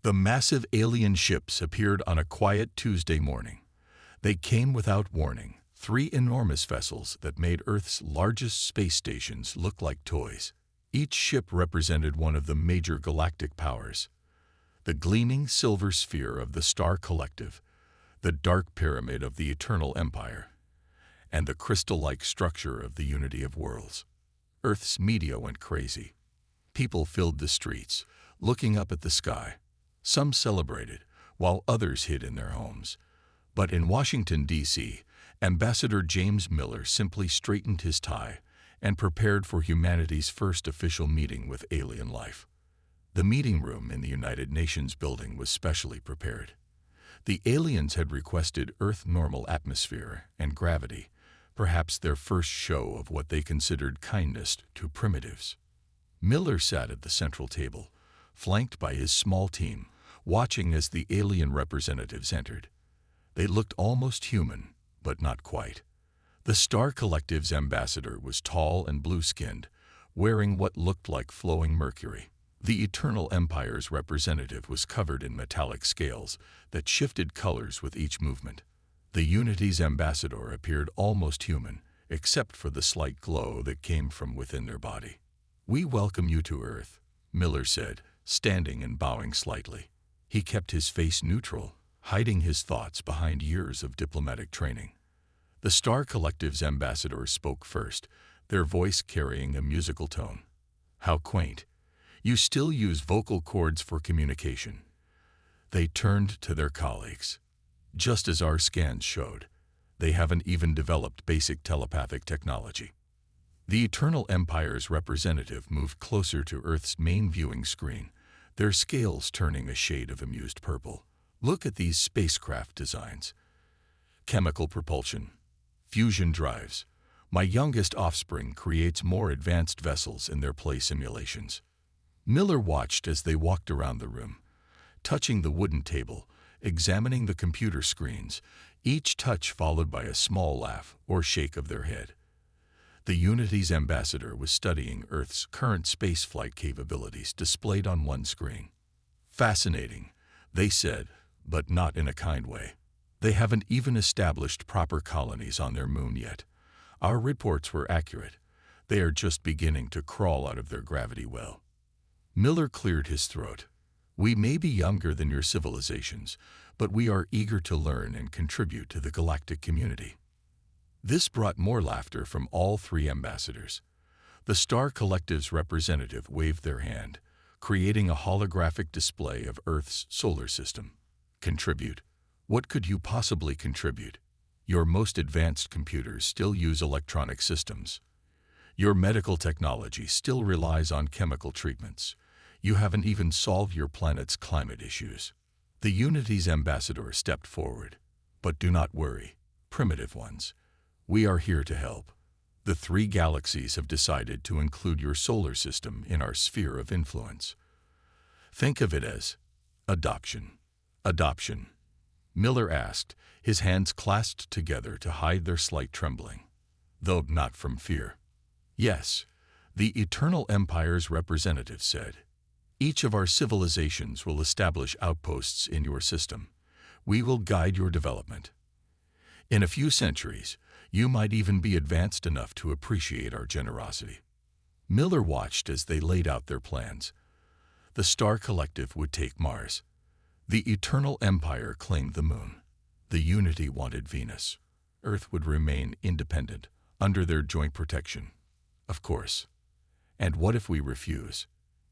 The massive alien ships appeared on a quiet Tuesday morning. They came without warning, three enormous vessels that made Earth's largest space stations look like toys. Each ship represented one of the major galactic powers: the gleaming silver sphere of the Star Collective, the dark pyramid of the Eternal Empire, and the crystal-like structure of the Unity of Worlds. Earth's media went crazy. People filled the streets, looking up at the sky. Some celebrated, while others hid in their homes. But in Washington, D.C., Ambassador James Miller simply straightened his tie and prepared for humanity's first official meeting with alien life. The meeting room in the United Nations building was specially prepared. The aliens had requested Earth-normal atmosphere and gravity, perhaps their first show of what they considered kindness to primitives. Miller sat at the central table, flanked by his small team, watching as the alien representatives entered. They looked almost human, but not quite. The Star Collective's ambassador was tall and blue-skinned, wearing what looked like flowing mercury. The Eternal Empire's representative was covered in metallic scales that shifted colors with each movement. The Unity's ambassador appeared almost human, except for the slight glow that came from within their body. "We welcome you to Earth," Miller said, standing and bowing slightly. He kept his face neutral, hiding his thoughts behind years of diplomatic training. The Star Collective's ambassador spoke first, their voice carrying a musical tone. "How quaint. You still use vocal cords for communication." They turned to their colleagues. "Just as our scans showed, they haven't even developed basic telepathic technology." The Eternal Empire's representative moved closer to Earth's main viewing screen, their scales turning a shade of amused purple. "Look at these spacecraft designs. Chemical propulsion, fusion drives. My youngest offspring creates more advanced vessels in their play simulations." Miller watched as they walked around the room, touching the wooden table, examining the computer screens, each touch followed by a small laugh or shake of their head. The Unity's ambassador was studying Earth's current spaceflight capabilities displayed on one screen. "Fascinating," they said, but not in a kind way. "They haven't even established proper colonies on their moon yet. Our reports were accurate. They are just beginning to crawl out of their gravity well." Miller cleared his throat. "We may be younger than your civilizations, but we are eager to learn and contribute to the galactic community." This brought more laughter from all three ambassadors. The Star Collective's representative waved their hand, creating a holographic display of Earth's solar system. "Contribute? What could you possibly contribute? Your most advanced computers still use electronic systems. Your medical technology still relies on chemical treatments. You haven't even solved your planet's climate issues." The Unity's ambassador stepped forward. "But do not worry, primitive ones. We are here to help. The three galaxies have decided to include your solar system in our sphere of influence. Think of it as adoption." "Adoption?" Miller asked, his hands clasped together to hide their slight trembling. "Though not from fear." "Yes," the Eternal Empire's representative said. "Each of our civilizations will establish outposts in your system. We will guide your development. In a few centuries, you might even be advanced enough to appreciate our generosity." Miller watched as they laid out their plans. The Star Collective would take Mars. The Eternal Empire claimed the Moon. The Unity wanted Venus. Earth would remain independent, under their joint protection. "Of course. And what if we refuse?"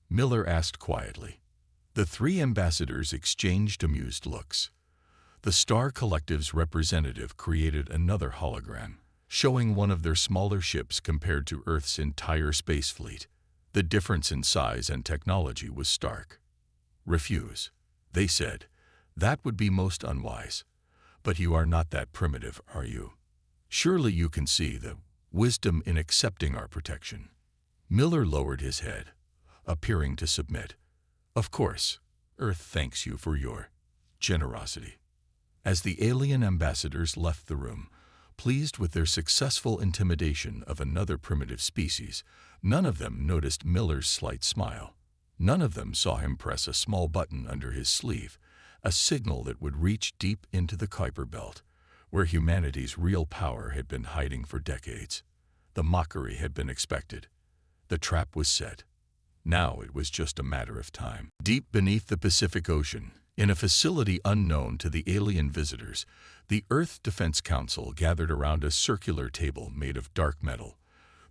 Miller asked quietly. The three ambassadors exchanged amused looks. The Star Collective's representative created another hologram, showing one of their smaller ships compared to Earth's entire space fleet. The difference in size and technology was stark. "Refuse," they said. "That would be most unwise. But you are not that primitive, are you? Surely you can see the wisdom in accepting our protection." Miller lowered his head, appearing to submit. "Of course, Earth thanks you for your generosity." As the alien ambassadors left the room, pleased with their successful intimidation of another primitive species, none of them noticed Miller's slight smile. None of them saw him press a small button under his sleeve, a signal that would reach deep into the Kuiper Belt, where humanity's real power had been hiding for decades. The mockery had been expected. The trap was set. Now it was just a matter of time. Deep beneath the Pacific Ocean, in a facility unknown to the alien visitors, the Earth Defense Council gathered around a circular table made of dark metal.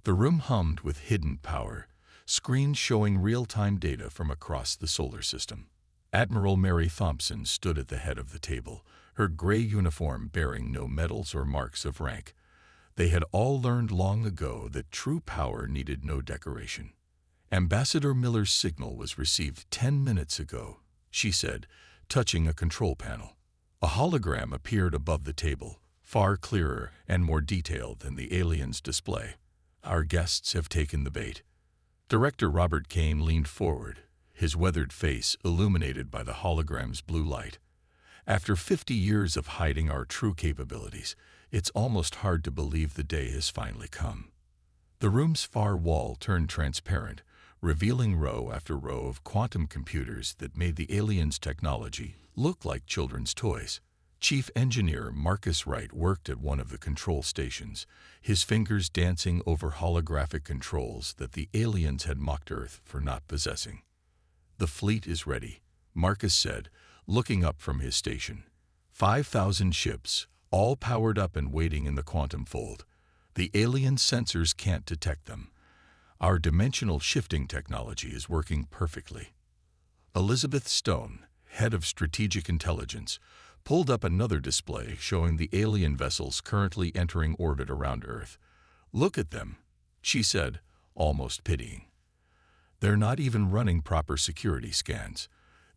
The room hummed with hidden power, screens showing real-time data from across the solar system. Admiral Mary Thompson stood at the head of the table, her gray uniform bearing no medals or marks of rank. They had all learned long ago that true power needed no decoration. "Ambassador Miller's signal was received 10 minutes ago," she said, touching a control panel. A hologram appeared above the table, far clearer and more detailed than the alien's display. "Our guests have taken the bait." Director Robert Kane leaned forward, his weathered face illuminated by the hologram's blue light. "After 50 years of hiding our true capabilities, it's almost hard to believe the day has finally come." The room's far wall turned transparent, revealing row after row of quantum computers that made the aliens' technology look like children's toys. Chief Engineer Marcus Wright worked at one of the control stations, his fingers dancing over holographic controls that the aliens had mocked Earth for not possessing. "The fleet is ready," Marcus said, looking up from his station. 5,000 ships, all powered up and waiting in the quantum fold. The alien sensors can't detect them. Our dimensional shifting technology is working perfectly. Elizabeth Stone, head of strategic intelligence, pulled up another display showing the alien vessels currently entering orbit around Earth. "Look at them," she said, almost pitying. "They're not even running proper security scans.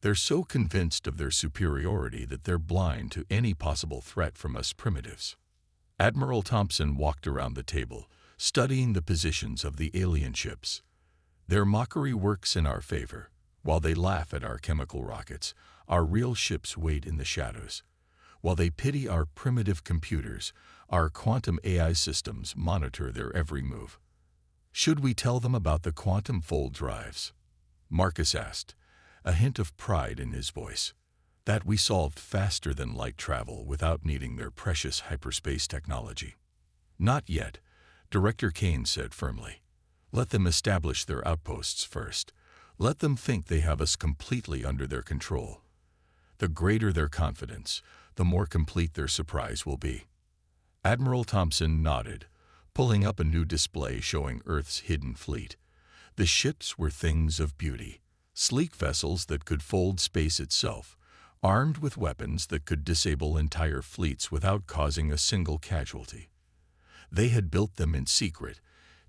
They're so convinced of their superiority that they're blind to any possible threat from us primitives." Admiral Thompson walked around the table, studying the positions of the alien ships. "Their mockery works in our favor. While they laugh at our chemical rockets, our real ships wait in the shadows. While they pity our primitive computers, our quantum AI systems monitor their every move." "Should we tell them about the quantum fold drives?" Marcus asked, a hint of pride in his voice. "That we solved faster than light travel without needing their precious hyperspace technology." "Not yet," Director Kane said firmly. "Let them establish their outposts first. Let them think they have us completely under their control. The greater their confidence, the more complete their surprise will be." Admiral Thompson nodded, pulling up a new display showing Earth's hidden fleet. The ships were things of beauty, sleek vessels that could fold space itself, armed with weapons that could disable entire fleets without causing a single casualty. They had built them in secret,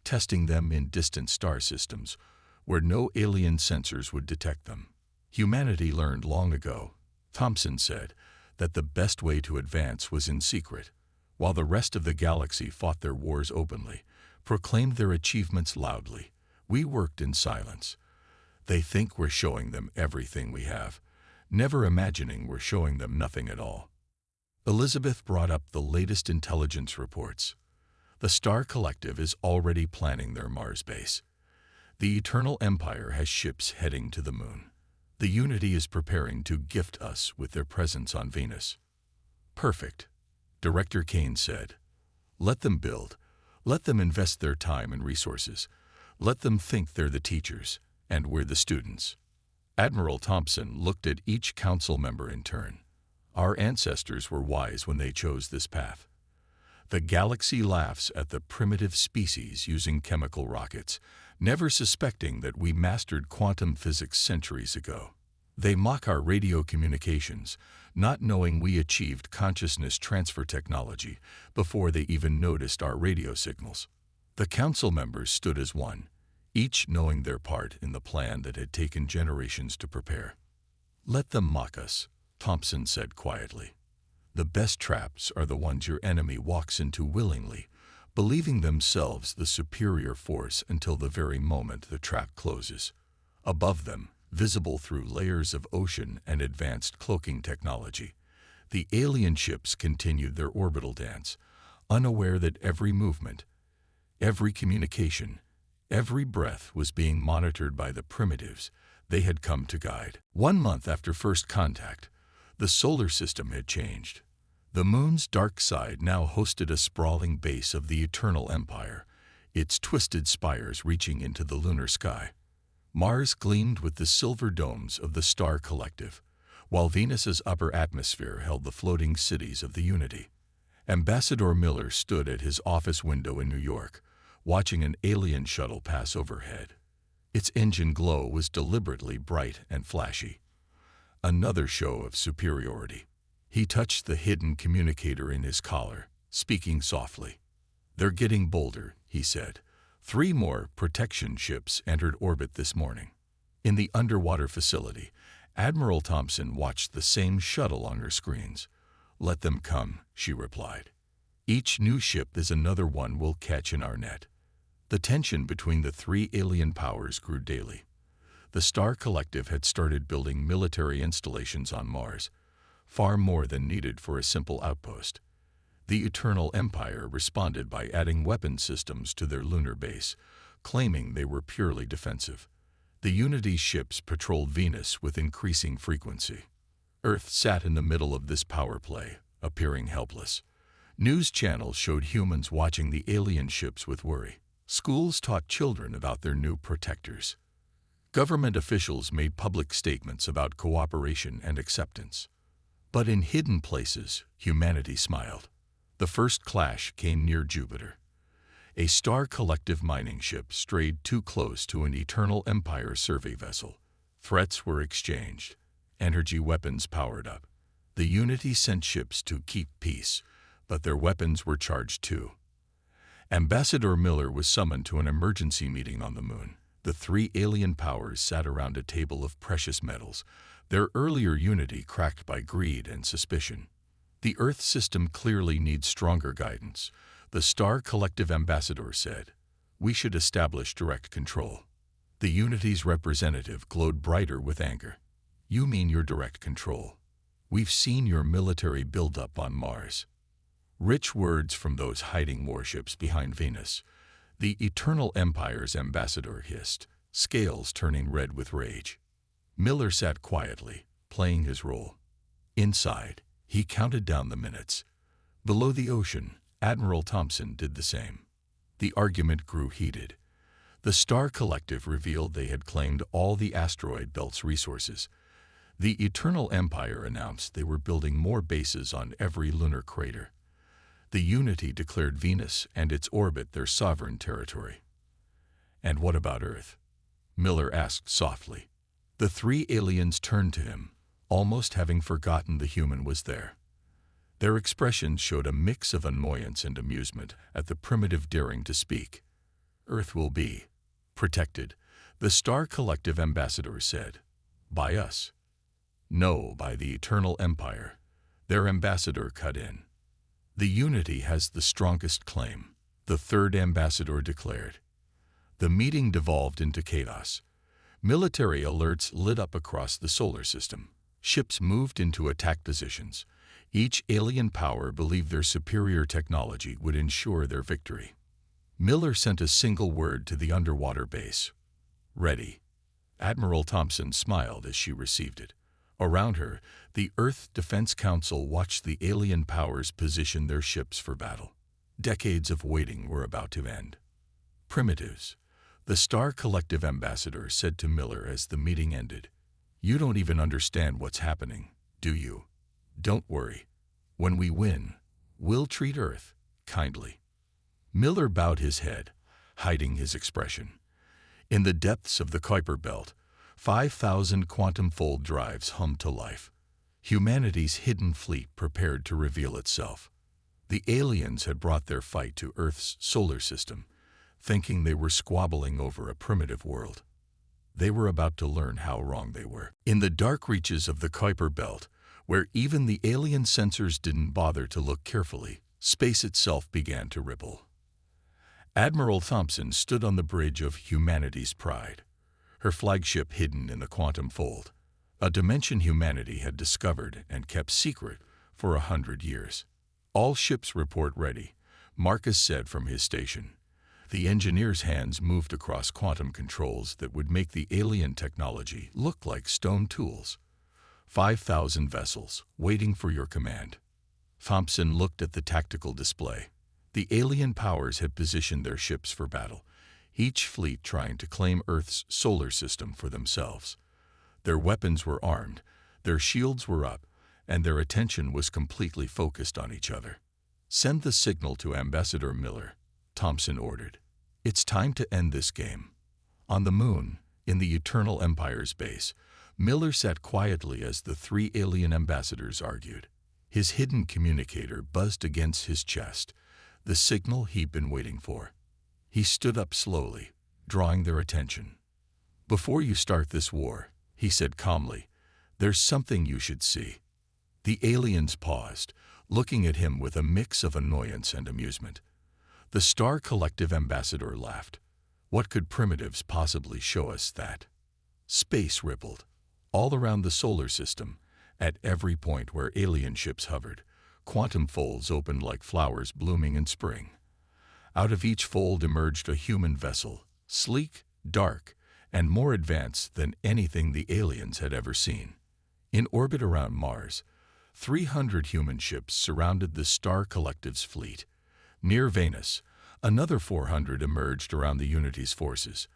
testing them in distant star systems, where no alien sensors would detect them. "Humanity learned long ago," Thompson said, "that the best way to advance was in secret. While the rest of the galaxy fought their wars openly, proclaimed their achievements loudly, we worked in silence. They think we're showing them everything we have, never imagining we're showing them nothing at all." Elizabeth brought up the latest intelligence reports. "The Star Collective is already planning their Mars base. The Eternal Empire has ships heading to the moon. The Unity is preparing to gift us with their presence on Venus." "Perfect," Director Kane said. "Let them build. Let them invest their time and resources. Let them think they're the teachers, and we're the students." Admiral Thompson looked at each council member in turn. "Our ancestors were wise when they chose this path. The galaxy laughs at the primitive species using chemical rockets, never suspecting that we mastered quantum physics centuries ago. They mock our radio communications, not knowing we achieved consciousness transfer technology before they even noticed our radio signals." The council members stood as one, each knowing their part in the plan that had taken generations to prepare. "Let them mock us," Thompson said quietly. "The best traps are the ones your enemy walks into willingly, believing themselves the superior force until the very moment the trap closes. Above them, visible through layers of ocean and advanced cloaking technology, the alien ships continued their orbital dance, unaware that every movement, every communication, every breath was being monitored by the primitives They had come to guide. 1 month after first contact, the solar system had changed. The moon's dark side now hosted a sprawling base of the Eternal Empire, its twisted spires reaching into the lunar sky. Mars gleamed with the silver domes of the star collective, while Venus's upper atmosphere held the floating cities of the Unity. Ambassador Miller stood at his office window in New York, watching an alien shuttle pass overhead. Its engine glow was deliberately bright and flashy. Another show of superiority. He touched the hidden communicator in his collar, speaking softly. "They're getting bolder," he said. 3 more protection ships entered orbit this morning. In the underwater facility, Admiral Thompson watched the same shuttle on her screens. "Let them come," she replied. "Each new ship is another one we'll catch in our net." The tension between the 3 alien powers grew daily. The Star Collective had started building military installations on Mars, far more than needed for a simple outpost. The Eternal Empire responded by adding weapon systems to their lunar base, claiming they were purely defensive. The Unity ships patrolled Venus with increasing frequency. Earth sat in the middle of this power play, appearing helpless. News channels showed humans watching the alien ships with worry. Schools taught children about their new protectors. Government officials made public statements about cooperation and acceptance. But in hidden places, humanity smiled. The first clash came near Jupiter. A Star Collective mining ship strayed too close to an Eternal Empire survey vessel. Threats were exchanged. Energy weapons powered up. The Unity sent ships to keep peace, but their weapons were charged too. Ambassador Miller was summoned to an emergency meeting on the moon. The 3 alien powers sat around a table of precious metals, their earlier unity cracked by greed and suspicion. "The Earth system clearly needs stronger guidance," the Star Collective ambassador said. "We should establish direct control." The Unity's representative glowed brighter with anger. "You mean your direct control? We've seen your military buildup on Mars." Rich words from those hiding warships behind Venus. The Eternal Empire's ambassador hissed, scales turning red with rage. Miller sat quietly, playing his role. Inside, he counted down the minutes. Below the ocean, Admiral Thompson did the same. The argument grew heated. The Star Collective revealed they had claimed all the asteroid belt's resources. The Eternal Empire announced they were building more bases on every lunar crater. The Unity declared Venus and its orbit their sovereign territory. "And what about Earth?" Miller asked softly. The 3 aliens turned to him, almost having forgotten the human was there. Their expressions showed a mix of annoyance and amusement at the primitive daring to speak. "Earth will be protected," the Star Collective ambassador said. "By us." "No, by the Eternal Empire," their ambassador cut in. "The Unity has the strongest claim," the 3rd ambassador declared. The meeting devolved into chaos. Military alerts lit up across the solar system. Ships moved into attack positions. Each alien power believed their superior technology would ensure their victory. Miller sent a single word to the underwater base. "Ready." Admiral Thompson smiled as she received it. Around her, the Earth Defense Council watched the alien powers position their ships for battle. Decades of waiting were about to end. "Primitives," the Star Collective ambassador said to Miller as the meeting ended. "You don't even understand what's happening, do you? Don't worry. When we win, we'll treat Earth kindly." Miller bowed his head, hiding his expression. In the depths of the Kuiper Belt, 5,000 quantum-fold drives hummed to life. Humanity's hidden fleet prepared to reveal itself. The aliens had brought their fight to Earth's solar system, thinking they were squabbling over a primitive world. They were about to learn how wrong they were. In the dark reaches of the Kuiper Belt, where even the alien sensors didn't bother to look carefully, space itself began to ripple. Admiral Thompson stood on the bridge of humanity's pride, her flagship hidden in the quantum fold, a dimension humanity had discovered and kept secret for 100 years. "All ships report ready," Marcus said from his station. The engineers' hands moved across quantum controls that would make the alien technology look like stone tools. 5,000 vessels, waiting for your command. Thompson looked at the tactical display. The alien powers had positioned their ships for battle, each fleet trying to claim Earth's solar system for themselves. Their weapons were armed, their shields were up, and their attention was completely focused on each other. "Send the signal to Ambassador Miller," Thompson ordered. "It's time to end this game." On the moon, in the Eternal Empire's base, Miller sat quietly as the three alien ambassadors argued. His hidden communicator buzzed against his chest, the signal he'd been waiting for. He stood up slowly, drawing their attention. "Before you start this war," he said calmly, "there's something you should see." The aliens paused, looking at him with a mix of annoyance and amusement. The Star Collective ambassador laughed. "What could primitives possibly show us that?" Space rippled. All around the solar system, at every point where alien ships hovered, quantum folds opened like flowers blooming in spring. Out of each fold emerged a human vessel, sleek, dark, and more advanced than anything the aliens had ever seen. In orbit around Mars, 300 human ships surrounded the Star Collective's fleet. Near Venus, another 400 emerged around the Unity's forces.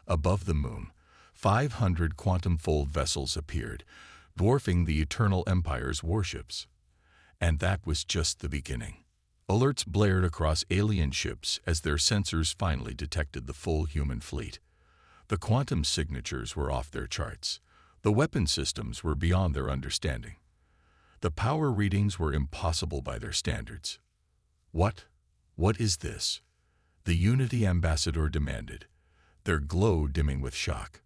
Above the moon, 500 quantum-fold vessels appeared, dwarfing the Eternal Empire's warships. And that was just the beginning. Alerts blared across alien ships as their sensors finally detected the full human fleet. The quantum signatures were off their charts. The weapon systems were beyond their understanding. The power readings were impossible by their standards. What is this?" the Unity ambassador demanded, their glow dimming with shock.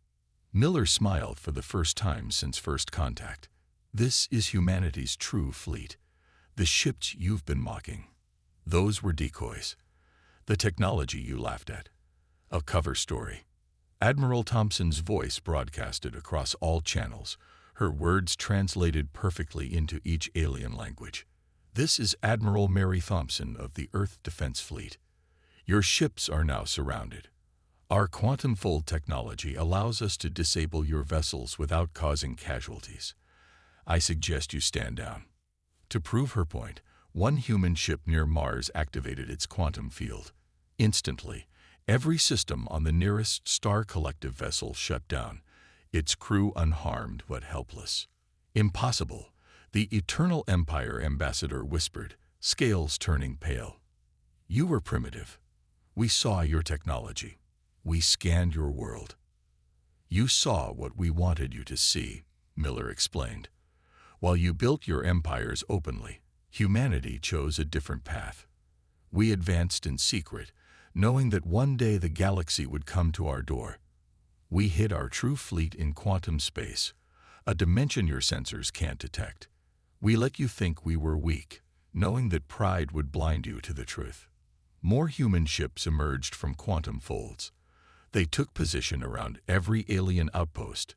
Miller smiled for the first time since first contact. "This is humanity's true fleet. The ships you've been mocking. Those were decoys. The technology you laughed at. A cover story." Admiral Thompson's voice broadcasted across all channels, her words translated perfectly into each alien language. "This is Admiral Mary Thompson of the Earth Defense Fleet. Your ships are now surrounded. Our quantum fold technology allows us to disable your vessels without causing casualties. I suggest you stand down." To prove her point, one human ship near Mars activated its quantum field. Instantly, every system on the nearest Star Collective vessel shut down, its crew unharmed but helpless. "Impossible," the Eternal Empire ambassador whispered, scales turning pale. "You were primitive. We saw your technology. We scanned your world." "You saw what we wanted you to see," Miller explained. "While you built your empires openly, humanity chose a different path. We advanced in secret, knowing that one day the galaxy would come to our door. We hid our true fleet in quantum space, a dimension your sensors can't detect. We let you think we were weak, knowing that pride would blind you to the truth." More human ships emerged from quantum folds. They took position around every alien outpost,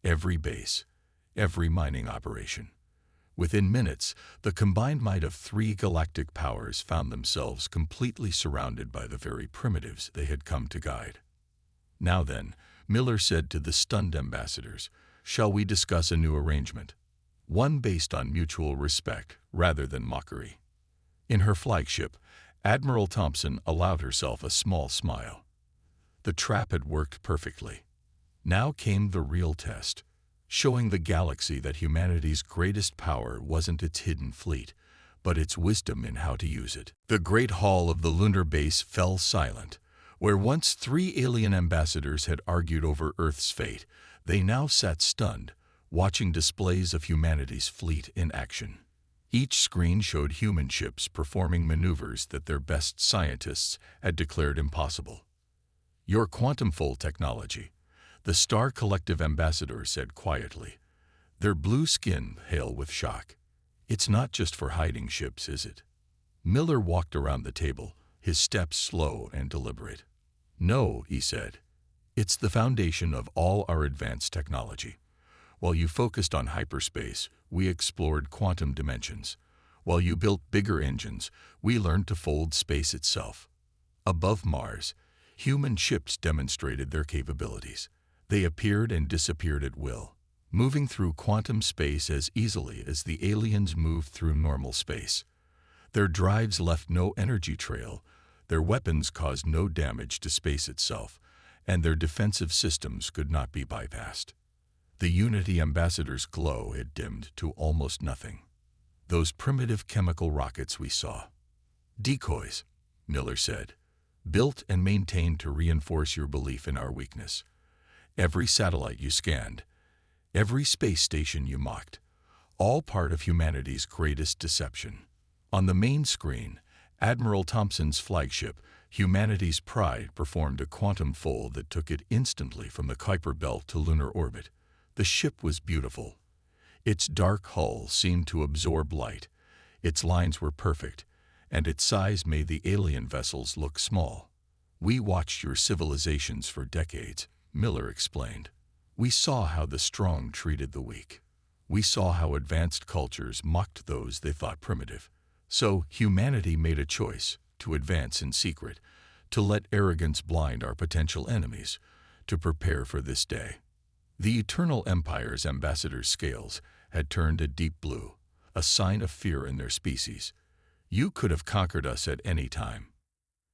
every base, every mining operation. Within minutes, the combined might of 3 galactic powers found themselves completely surrounded by the very primitives they had come to guide. "Now then," Miller said to the stunned ambassadors, "shall we discuss a new arrangement? One based on mutual respect rather than mockery." In her flagship, Admiral Thompson allowed herself a small smile. The trap had worked perfectly. Now came the real test, showing the galaxy that humanity's greatest power wasn't its hidden fleet, but its wisdom in how to use it. The great hall of the lunar base fell silent. Where once 3 alien ambassadors had argued over Earth's fate, they now sat stunned, watching displays of humanity's fleet in action. Each screen showed human ships performing maneuvers that their best scientists had declared impossible. "Your quantum fold technology," the Star Collective ambassador said quietly, their blue skin pale with shock. "It's not just for hiding ships, is it?" Miller walked around the table, his steps slow and deliberate. "No," he said. "It's the foundation of all our advanced technology. While you focused on hyperspace, we explored quantum dimensions. While you built bigger engines, we learned to fold space itself. Above Mars, Human ships demonstrated their capabilities. They appeared and disappeared at will, moving through quantum space as easily as the aliens moved through normal space. Their drives left no energy trail, their weapons caused no damage to space itself, and their defensive systems could not be bypassed. The Unity ambassador's glow had dimmed to almost nothing. Those primitive chemical rockets we saw. Decoys, Miller said, built and maintained to reinforce your belief in our weakness. Every satellite you scanned, every space station you mocked, all part of humanity's greatest deception. On the main screen, Admiral Thompson's flagship, Humanity's Pride, performed a quantum fold that took it instantly from the Kuiper Belt to lunar orbit. The ship was beautiful. Its dark hull seemed to absorb light, its lines were perfect, and its size made the alien vessels look small. We watched your civilizations for decades, Miller explained. We saw how the strong treated the weak. We saw how advanced cultures mocked those they thought primitive. So humanity made a choice to advance in secret, to let arrogance blind our potential enemies, to prepare for this day. The Eternal Empire's ambassador's scales had turned a deep blue, a sign of fear in their species. You could have conquered us at any time.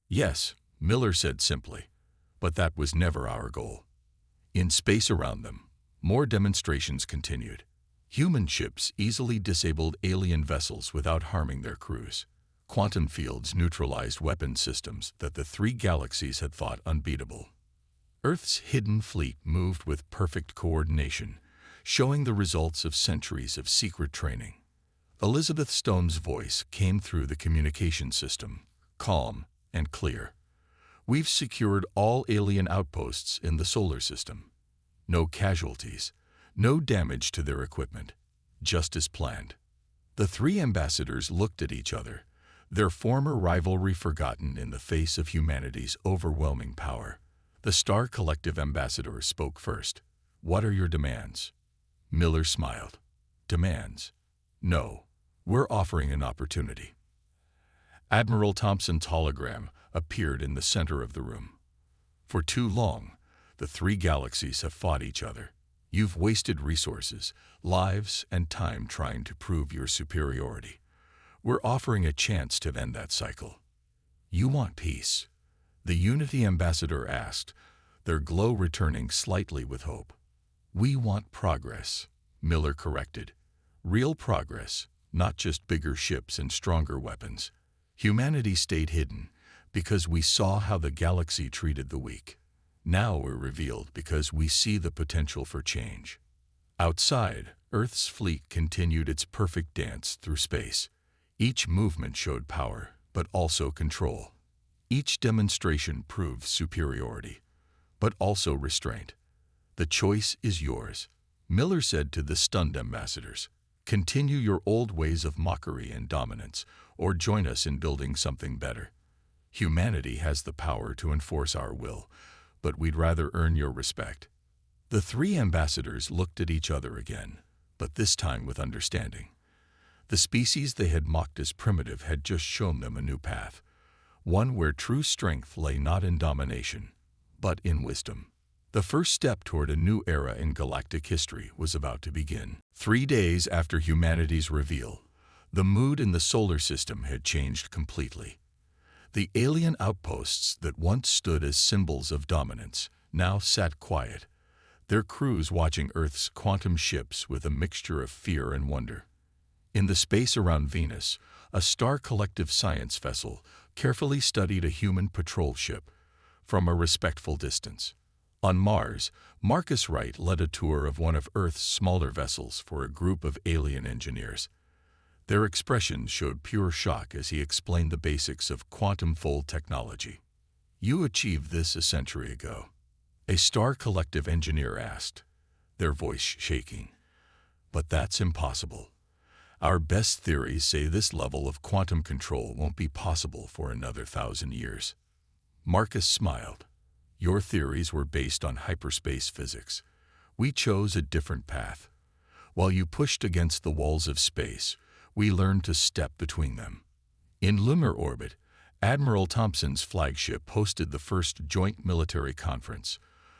Yes, Miller said simply, but that was never our goal. In space around them, more demonstrations continued. Human ships easily disabled alien vessels without harming their crews. Quantum fields neutralized weapon systems that the three galaxies had thought unbeatable. Earth's hidden fleet moved with perfect coordination, showing the results of centuries of secret training. Elizabeth Stone's voice came through the communication system, calm and clear. We've secured all alien outposts in the solar system. No casualties, no damage to their equipment, just as planned. The three ambassadors looked at each other, their former rivalry forgotten in the face of humanity's overwhelming power. The Star Collective ambassador spoke first. What are your demands? Miller smiled. Demands? No, we're offering an opportunity. Admiral Thompson's hologram appeared in the center of the room. For too long, the three galaxies have fought each other. You've wasted resources, lives, and time trying to prove your superiority. We're offering a chance to end that cycle. You want peace? The Unity ambassador asked, their glow returning slightly with hope. We want progress, Miller corrected. Real progress, not just bigger ships and stronger weapons. Humanity stayed hidden because we saw how the galaxy treated the weak. Now we're revealed because we see the potential for change. Outside, Earth's fleet continued its perfect dance through space. Each movement showed power, but also control. Each demonstration proved superiority, but also restraint. The choice is yours, Miller said to the stunned ambassadors. Continue your old ways of mockery and dominance, or join us in building something better. Humanity has the power to enforce our will, but we'd rather earn your respect. The three ambassadors looked at each other again, but this time with understanding. The species they had mocked as primitive had just shown them a new path, one where true strength lay not in domination, but in wisdom. The first step toward a new era in galactic history was about to begin. 3 days after humanity's reveal, the mood in the solar system had changed completely. The alien outposts that once stood as symbols of dominance now sat quiet, their crews watching Earth's quantum ships with a mixture of fear and wonder. In the space around Venus, a Star Collective science vessel carefully studied a human patrol ship from a respectful distance. On Mars, Marcus Wright led a tour of one of Earth's smaller vessels for a group of alien engineers. Their expressions showed pure shock as he explained the basics of quantum fold technology. You achieved this a century ago, a Star Collective engineer asked, their voice shaking. But that's impossible. Our best theories say this level of quantum control won't be possible for another 1,000 years. Marcus smiled. Your theories were based on hyperspace physics. We chose a different path. While you pushed against the walls of space, we learned to step between them. In lunar orbit, Admiral Thompson's flagship hosted the first joint military conference.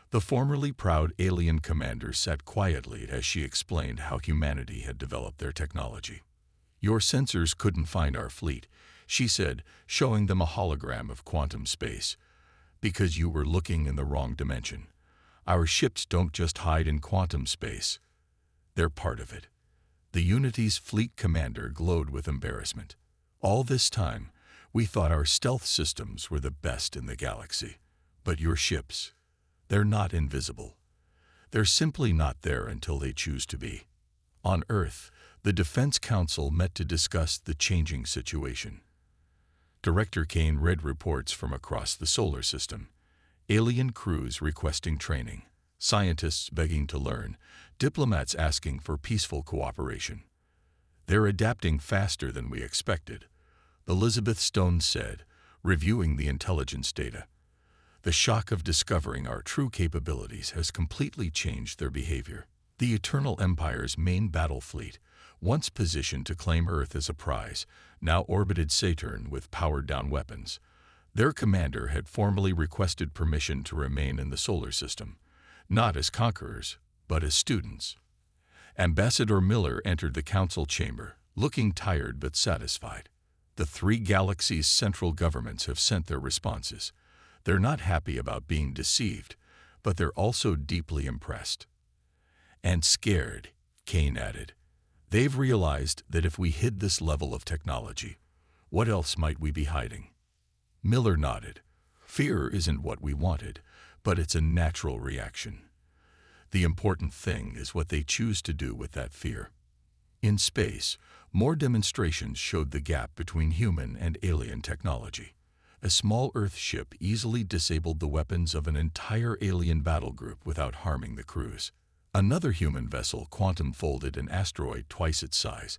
The formerly proud alien commander sat quietly as she explained how humanity had developed their technology. "Your sensors couldn't find our fleet," she said, showing them a hologram of quantum space, "because you were looking in the wrong dimension. Our ships don't just hide in quantum space. They're part of it." The Unity's fleet commander glowed with embarrassment. "All this time, we thought our stealth systems were the best in the galaxy. But your ships, they're not invisible. They're simply not there until they choose to be." On Earth, the Defense Council met to discuss the changing situation. Director Kane read reports from across the solar system. Alien crews requesting training, scientists begging to learn, diplomats asking for peaceful cooperation. "They're adapting faster than we expected," Elizabeth Stone said, reviewing the intelligence data. "The shock of discovering our true capabilities has completely changed their behavior." The Eternal Empire's main battle fleet, once positioned to claim Earth as a prize, now orbited Saturn with powered-down weapons. Their commander had formally requested permission to remain in the solar system, not as conquerors, but as students. Ambassador Miller entered the council chamber, looking tired but satisfied. The three Galaxies' central governments have sent their responses. They're not happy about being deceived, but they're also deeply impressed. "And scared," Kane added. "They've realized that if we hid this level of technology, what else might we be hiding?" Miller nodded. "Fear isn't what we wanted, but it's a natural reaction. The important thing is what they choose to do with that fear." In space, more demonstrations showed the gap between human and alien technology. A small Earth ship easily disabled the weapons of an entire alien battle group without harming the crews. Another human vessel quantum-folded an asteroid twice its size,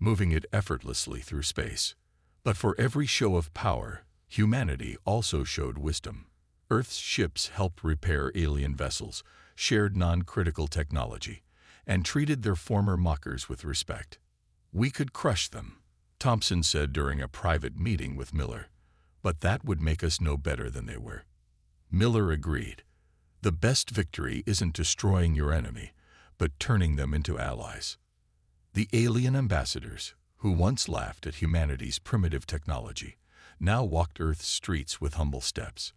moving it effortlessly through space. But for every show of power, humanity also showed wisdom. Earth's ships helped repair alien vessels, shared non-critical technology, and treated their former mockers with respect. "We could crush them," Thompson said during a private meeting with Miller, "but that would make us no better than they were." Miller agreed. "The best victory isn't destroying your enemy, but turning them into allies." The alien ambassadors, who once laughed at humanity's primitive technology, now walked Earth's streets with humble steps.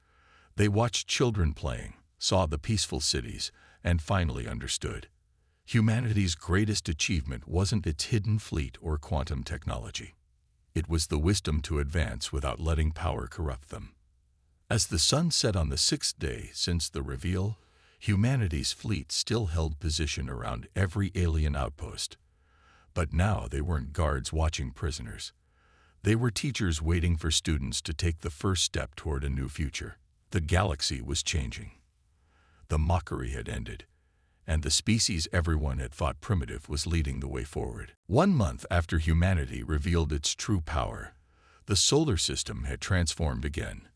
They watched children playing, saw the peaceful cities, and finally understood. Humanity's greatest achievement wasn't its hidden fleet or quantum technology. It was the wisdom to advance without letting power corrupt them. As the sun set on the sixth day since the reveal, humanity's fleet still held position around every alien outpost. But now they weren't guards watching prisoners. They were teachers waiting for students to take the first step toward a new future. The galaxy was changing. The mockery had ended, and the species everyone had thought primitive was leading the way forward. 1 month after humanity revealed its true power, the solar system had transformed again.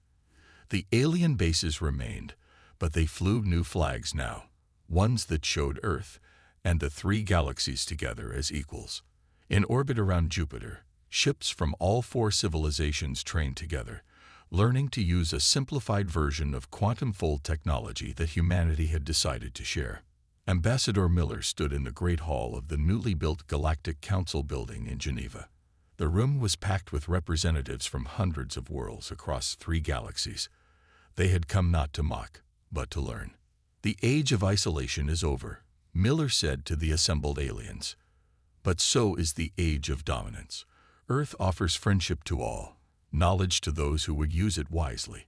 The alien bases remained, but they flew new flags now, ones that showed Earth and the three galaxies together as equals. In orbit around Jupiter, ships from all 4 civilizations trained together, learning to use a simplified version of quantum-fold technology that humanity had decided to share. Ambassador Miller stood in the Great Hall of the newly built Galactic Council building in Geneva. The room was packed with representatives from hundreds of worlds across 3 galaxies. They had come not to mock, but to learn. "The age of isolation is over," Miller said to the assembled aliens. "But so is the age of dominance. Earth offers friendship to all, knowledge to those who would use it wisely,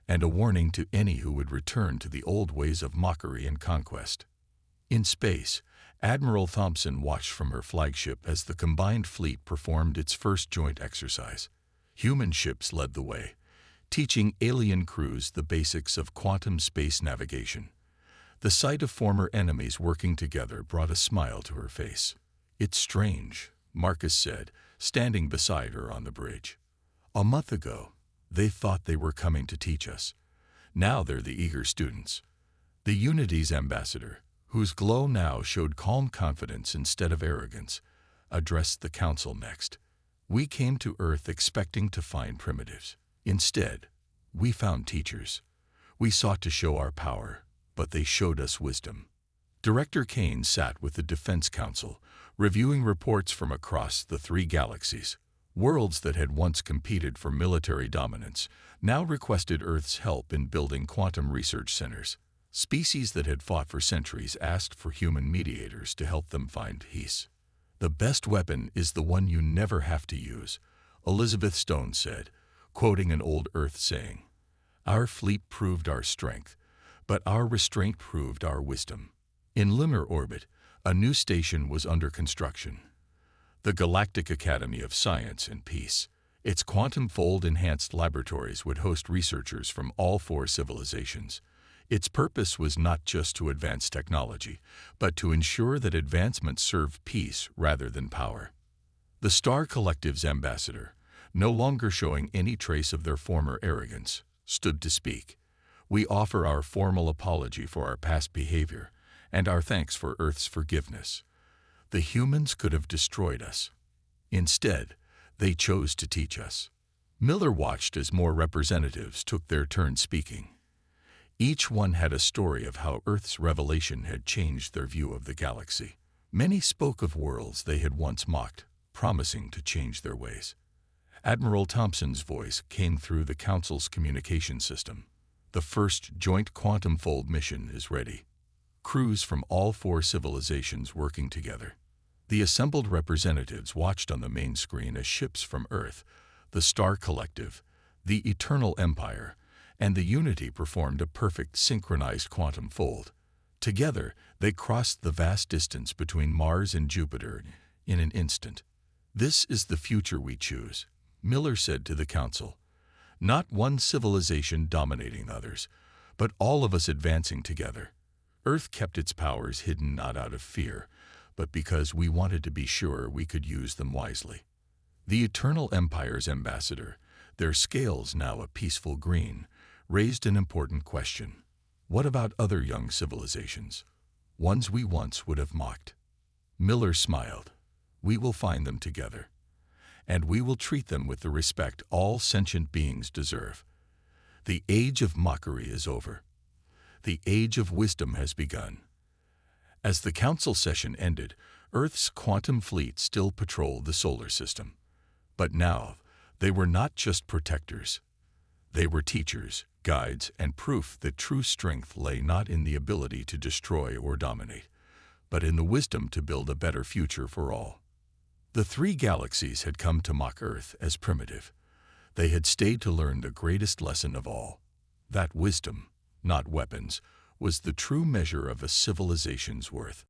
and a warning to any who would return to the old ways of mockery and conquest." In space, Admiral Thompson watched from her flagship as the combined fleet performed its first joint exercise. Human ships led the way, teaching alien crews the basics of quantum space navigation. The sight of former enemies working together brought a smile to her face. "It's strange," Marcus said, standing beside her on the bridge. "A month ago, they thought they were coming to teach us. Now they're the eager students." The Unity's ambassador, whose glow now showed calm confidence instead of arrogance, addressed the council next. "We came to Earth expecting to find primitives. Instead, we found teachers. We sought to show our power, but they showed us wisdom. Director Kane sat with the Defense Council, reviewing reports from across the 3 galaxies. Worlds that had once competed for military dominance now requested Earth's help in building quantum research centers. Species that had fought for centuries asked for human mediators to help them find peace. "The best weapon is the one you never have to use," Elizabeth Stone said, quoting an old Earth saying. "Our fleet proved our strength, but our restraint proved our wisdom." In lunar orbit, a new station was under construction. The Galactic Academy of Science and Peace. Its quantum-fold-enhanced laboratories would host researchers from all 4 civilizations. Its purpose was not just to advance technology, but to ensure that advancement served peace rather than power. The Star Collective's ambassador, no longer showing any trace of their former arrogance, stood to speak. "We offer our formal apology for our past behavior, and our thanks for Earth's forgiveness. The humans could have destroyed us. Instead, they chose to teach us." Miller watched as more representatives took their turn speaking. Each one had a story of how Earth's revelation had changed their view of the galaxy. Many spoke of worlds they had once mocked, promising to change their ways. Admiral Thompson's voice came through the Council's communication system. "The first joint quantum fold mission is ready. Crews from all 4 civilizations working together." The assembled representatives watched on the main screen as ships from Earth, the Star Collective, the Eternal Empire, and the Unity performed a perfect synchronized quantum fold. Together, they crossed the vast distance between Mars and Jupiter in an instant. "This is the future we choose," Miller said to the Council. "Not one civilization dominating others, but all of us advancing together." Earth kept its powers hidden not out of fear, but because we wanted to be sure we could use them wisely. The Eternal Empire's ambassador, their scales now a peaceful green, raised an important question. What about other young civilizations? Ones we once would have mocked? Miller smiled. "We will find them together. And we will treat them with the respect all sentient beings deserve. The age of mockery is over. The age of wisdom has begun." As the Council session ended, Earth's quantum fleet still patrolled the solar system. But now, they were not just protectors. They were teachers, guides, and proof that true strength lay not in the ability to destroy or dominate, but in the wisdom to build a better future for all. The 3 galaxies had come to mock Earth as primitive. They had stayed to learn the greatest lesson of all, that wisdom, not weapons, was the true measure of a civilization's worth.